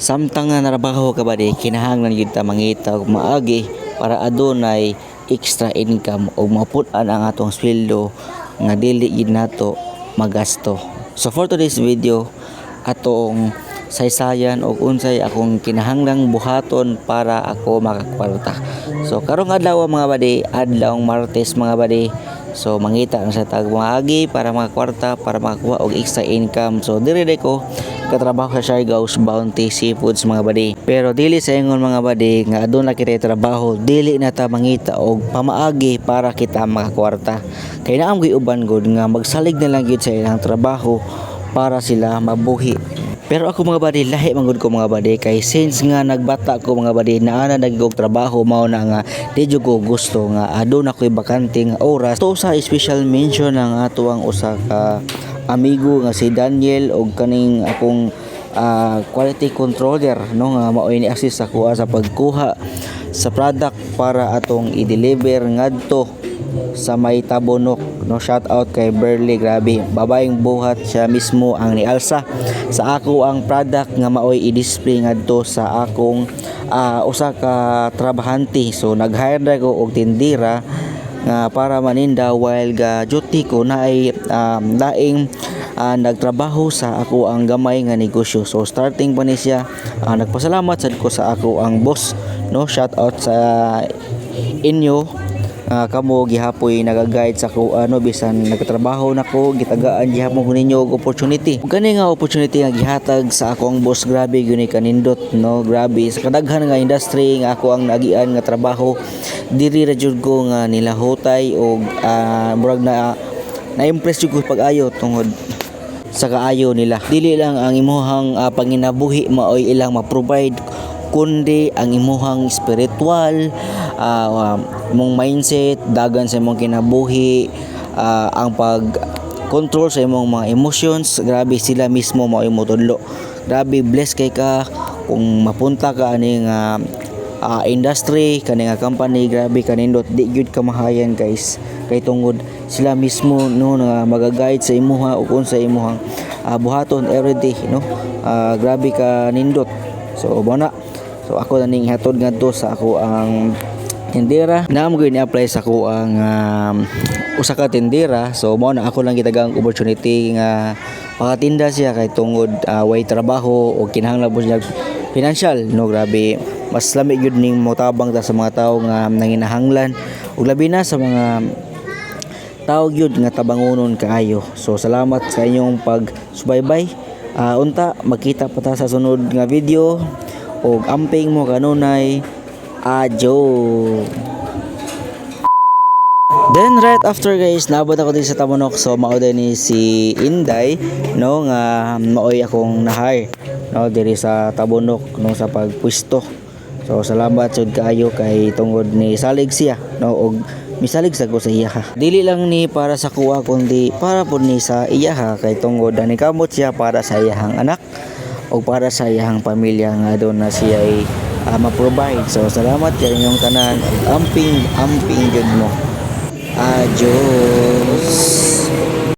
Samtang nga narabaho ka ba di, kinahanglan gyud ta mangita og maagi para adunay extra income o maputan ang atong sweldo nga dili gid nato magasto. So for today's video, atong saysayan og unsay akong kinahanglang buhaton para ako makakwarta. So karong adlaw mga badi, adlaw Martes mga badi. So mangita na sa tag maagi para makakwarta, para makakuha og extra income. So dire ko katrabaho sa Siargao's Bounty Seafoods mga badi. Pero dili sa ingon mga badi nga aduna kita trabaho, dili na ta mangita og pamaagi para kita makakwarta. Kay naam gyud uban gud nga magsalig na lang gyud sa ilang trabaho para sila mabuhi. Pero ako mga badi, lahi manggod ko mga badi, kay since nga nagbata ko mga badi, naana nagigog trabaho, mao na nga di jud ko gusto nga aduna ko'y bakanting oras. To sa special mention ang ato ang usa ka amigo nga si Daniel og kaning akong quality controller, no, nga mao ni assist ako sa pagkuha sa product para atong i-deliver ngadto sa may Tabunok, no. Shout out kay Berly, grabe babaeng buhat siya mismo ang nialsa sa ako ang product nga maoy i-display ngadto sa akong usa ka trabahante. So nag-hire na ko og tindira nga para maninda while ga duty ko na ay daing nagtrabaho sa ako ang gamay nga negosyo. So starting pa ni siya, nagpasalamat sad ko sa ako ang boss, no. Shout out sa inyo, kamo gihapoy nagaguide sa ko bisan nagtrabaho nako, gitagaan gihapon ko ninyo og opportunity. Kani nga opportunity nga gihatag sa akong boss, grabe gyud kanindot, no. Grabe sa kadaghan nga industry nga ako ang nagian nga trabaho, diri ra jud ko nga nilahutay og murag na-impress jud ko pag-ayo tungod sa kaayo nila. Dili lang ang imuhang panginabuhi maoy ilang ma-provide, kundi ang imuhang spiritual, mong mindset, dagan sa imong kinabuhi, ang pag control sa imong mga emotions. Grabe sila mismo mao imong tudlo. Grabe bless kay ka kung mapunta ka aning industry, kaning company. Grabe kanindot, di gyud ka mahayan guys, kay tungod sila mismo, no, nga magaguide sa imuha ug unsa imuhang buhaton everyday, no. Grabe ka nindot. So bona, so ako na ning hatod ngadto sa ako ang tindera. Naam gyud ni-apply sa ako ang usa ka tindera. So mao na ako lang gitagang opportunity nga pakatinda siya kay tungod way trabaho o kinahanglan po siya financial, no. Grabe mas lami gyud ning motabang ta sa mga tawo nga nanginahanglan ug labi na sa mga tao gyud nga tabangonon kaayo. So salamat sa inyong pagsubaybay. Unta magkita pa ta sa sunod nga video og amping mo kanunay. Adyo. Then right after guys, naabot ako din sa Tabunok. So mao din ni si Inday, no, nga maoy akong na-hire, no, diri sa Tabunok, no, sa pagpwesto. So salamat jud kaayo kay tungod ni salig siya, no, og misalig sa ko sa iyaha. Dili lang ni para sa kuha kundi para pud ni sa iyaha, kay tungod ani kamot siya para sa iyahang anak o para sa iyahang pamilya nga doon na siya ay ma-provide. So salamat kay inyong tanan, amping jud mo. Adios.